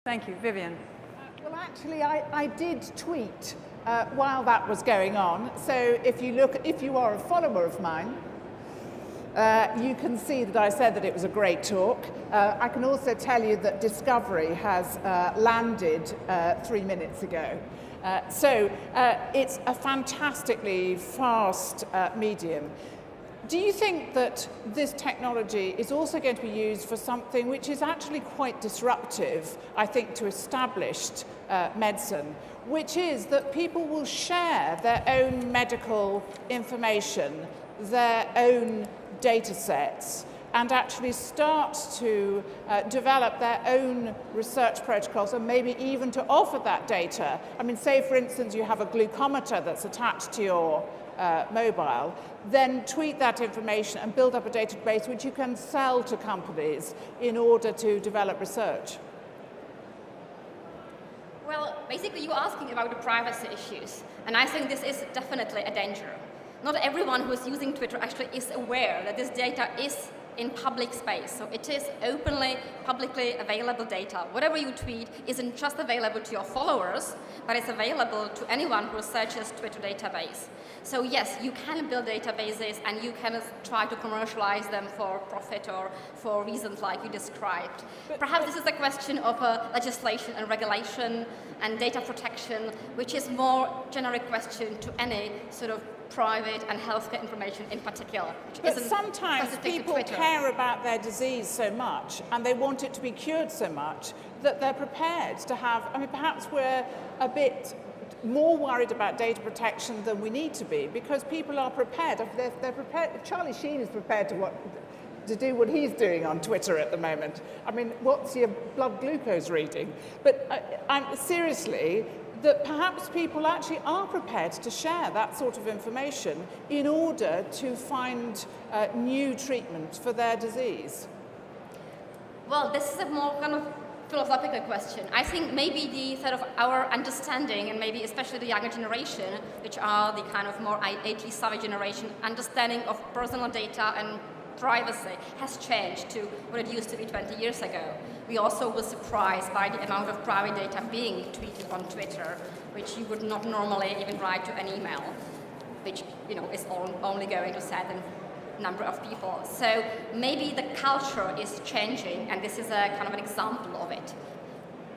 Thank you. Vivian. Well, actually, I did tweet while that was going on. So if you are a follower of mine, you can see that I said that it was a great talk. I can also tell you that Discovery has landed 3 minutes ago. So it's a fantastically fast medium. Do you think that this technology is also going to be used for something which is actually quite disruptive, I think, to established medicine, which is that people will share their own medical information, their own data sets, and actually start to develop their own research protocols and maybe even to offer that data? I mean, say, for instance, you have a glucometer that's attached to your mobile, then tweet that information and build up a database which you can sell to companies in order to develop research. Well, basically you're asking about the privacy issues, and I think this is definitely a danger. Not everyone who is using Twitter actually is aware that this data is in public space. So it is openly, publicly available data. Whatever you tweet isn't just available to your followers, but it's available to anyone who searches Twitter database. So yes, you can build databases and you can try to commercialize them for profit or for reasons like you described. Perhaps this is a question of legislation and regulation and data protection, which is more generic question to any sort of private and healthcare information in particular. But sometimes people care about their disease so much and they want it to be cured so much that they're prepared to have, I mean, perhaps we're a bit more worried about data protection than we need to be because people are prepared. They're prepared. Charlie Sheen is prepared to do what he's doing on Twitter at the moment. I mean, what's your blood glucose reading? But I'm seriously, that perhaps people actually are prepared to share that sort of information in order to find new treatment for their disease. Well, this is a more kind of philosophical question. I think maybe the sort of our understanding, and maybe especially the younger generation, which are the kind of more IT savvy generation, understanding of personal data and privacy has changed to what it used to be 20 years ago. We also were surprised by the amount of private data being tweeted on Twitter, which you would not normally even write to an email, which is only going to a certain number of people. So maybe the culture is changing, and this is a kind of an example of it.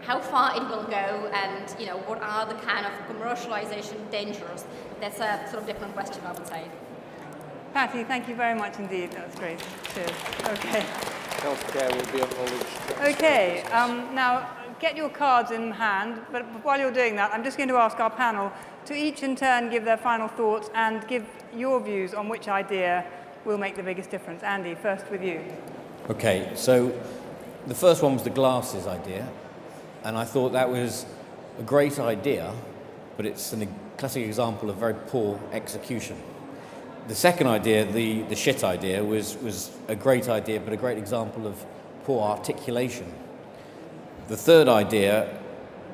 How far it will go, and what are the kind of commercialization dangers? That's a sort of different question, I would say. Patty, thank you very much indeed. That was great. Cheers. Okay. Healthcare will be acknowledged. Okay. Now, get your cards in hand, but while you're doing that, I'm just going to ask our panel to each in turn give their final thoughts and give your views on which idea will make the biggest difference. Andy, first with you. Okay, so the first one was the glasses idea, and I thought that was a great idea, but it's a classic example of very poor execution. The second idea, the shit idea, was a great idea, but a great example of poor articulation. The third idea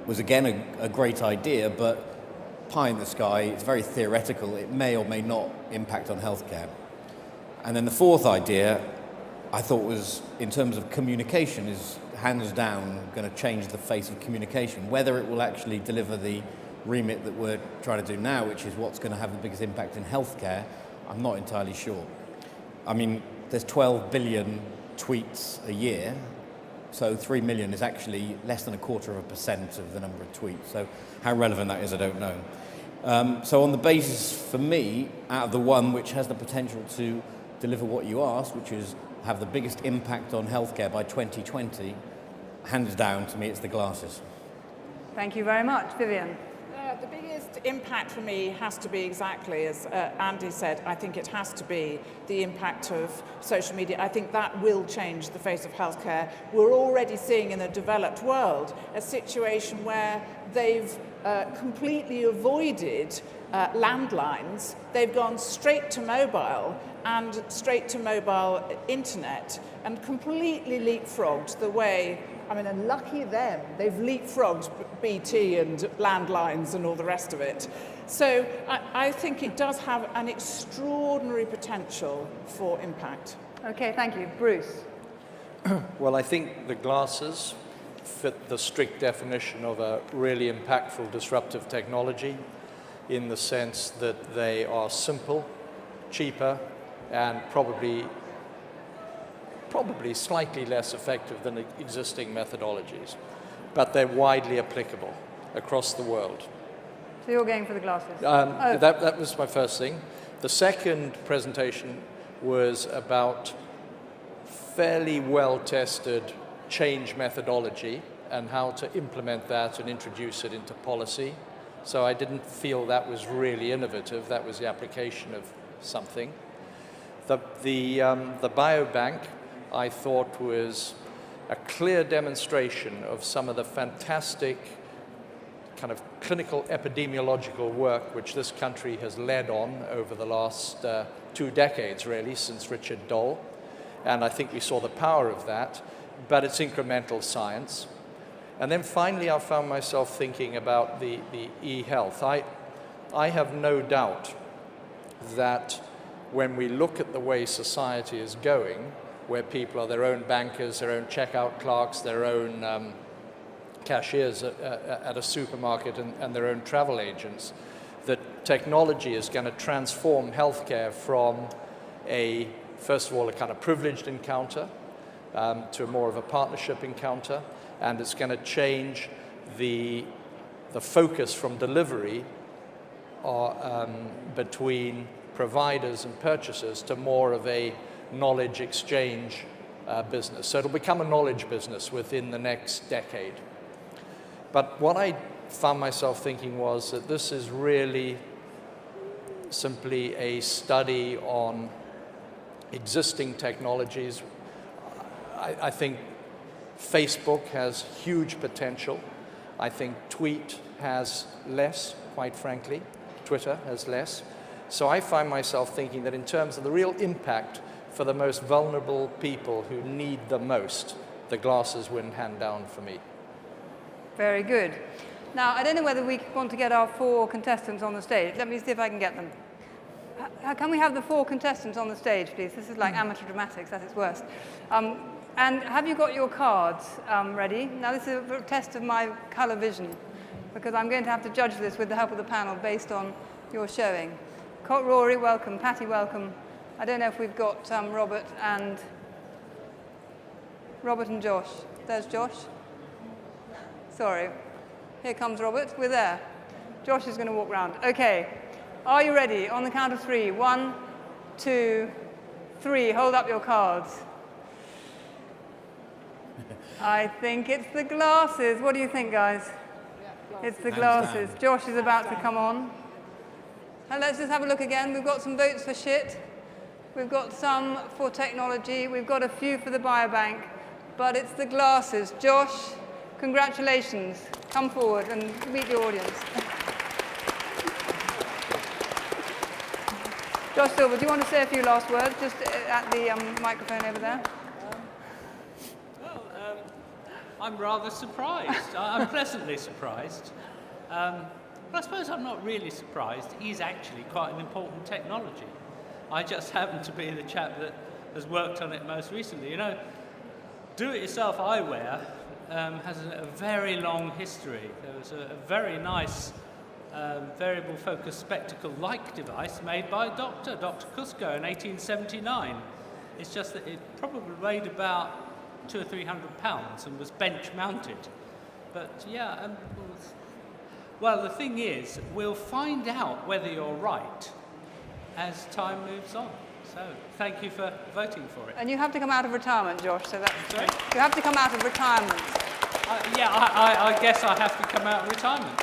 was again a great idea, but pie in the sky, it's very theoretical, it may or may not impact on healthcare. And then the fourth idea, I thought was, in terms of communication, is hands down going to change the face of communication. Whether it will actually deliver the remit that we're trying to do now, which is what's going to have the biggest impact in healthcare, I'm not entirely sure. I mean, there's 12 billion tweets a year, so 3 million is actually less than 0.25% of the number of tweets. So how relevant that is, I don't know. So on the basis, for me, out of the one which has the potential to deliver what you asked, which is have the biggest impact on healthcare by 2020, hands down, to me, it's the glasses. Thank you very much. Vivian. The biggest impact for me has to be exactly as Andy said. I think it has to be the impact of social media. I think that will change the face of healthcare. We're already seeing in the developed world a situation where they've completely avoided landlines. They've gone straight to mobile and straight to mobile internet and completely leapfrogged the way, I mean, and lucky them, they've leapfrogged BT and landlines and all the rest of it. So I think it does have an extraordinary potential for impact. Okay, thank you. Bruce. Well, I think the glasses fit the strict definition of a really impactful disruptive technology in the sense that they are simple, cheaper, and probably slightly less effective than existing methodologies. But they're widely applicable across the world. So you're going for the glasses? That was my first thing. The second presentation was about fairly well-tested change methodology and how to implement that and introduce it into policy. So I didn't feel that was really innovative. That was the application of something. The biobank, I thought, was a clear demonstration of some of the fantastic kind of clinical epidemiological work which this country has led on over the last 2 decades, really, since Richard Dole. And I think we saw the power of that, but it's incremental science. And then finally, I found myself thinking about the e-health. I have no doubt that when we look at the way society is going, where people are their own bankers, their own checkout clerks, their own cashiers at a supermarket and their own travel agents, that technology is going to transform healthcare from first of all, a kind of privileged encounter to more of a partnership encounter, and it's going to change the focus from delivery between providers and purchasers to more of a knowledge exchange business. So it'll become a knowledge business within the next decade. But what I found myself thinking was that this is really simply a study on existing technologies. I think Facebook has huge potential. I think Tweet has less, quite frankly. Twitter has less. So I find myself thinking that in terms of the real impact for the most vulnerable people who need the most, the glasses win hand down for me. Very good. Now, I don't know whether we want to get our 4 contestants on the stage. Let me see if I can get them. Can we have the 4 contestants on the stage, please? This is like amateur dramatics at its worst. And have you got your cards ready? Now, this is a test of my colour vision, because I'm going to have to judge this with the help of the panel based on your showing. Rory, welcome. Patty, welcome. I don't know if we've got Robert and Josh. There's Josh. Sorry. Here comes Robert. We're there. Josh is going to walk round. Okay. Are you ready? On the count of 3. 1, 2, 3. Hold up your cards. I think it's the glasses. What do you think, guys? It's the glasses. Josh is about to come on. And let's just have a look again. We've got some votes for shit. We've got some for technology. We've got a few for the biobank. But it's the glasses. Josh, congratulations. Come forward and meet the audience. Josh Silver, do you want to say a few last words just at the microphone over there? I'm rather surprised. I'm pleasantly surprised. But I suppose I'm not really surprised. He's actually quite an important technology. I just happen to be the chap that has worked on it most recently. You know, do-it-yourself eyewear has a very long history. There was a very nice variable focus spectacle-like device made by Dr. Cusco in 1879. It's just that it probably weighed about 200 or 300 pounds and was bench mounted. But yeah, well, the thing is, we'll find out whether you're right as time moves on. So thank you for voting for it. And you have to come out of retirement, Josh, so that's... Sorry? You have to come out of retirement. I guess I have to come out of retirement.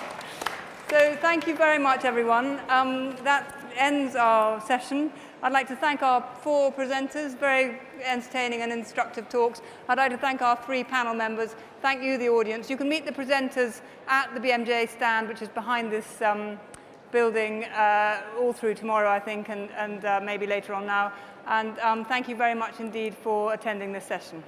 So thank you very much, everyone. That ends our session. I'd like to thank our 4 presenters, very entertaining and instructive talks. I'd like to thank our 3 panel members. Thank you, the audience. You can meet the presenters at the BMJ stand, which is behind this building, all through tomorrow, I think, and maybe later on now. And thank you very much indeed for attending this session.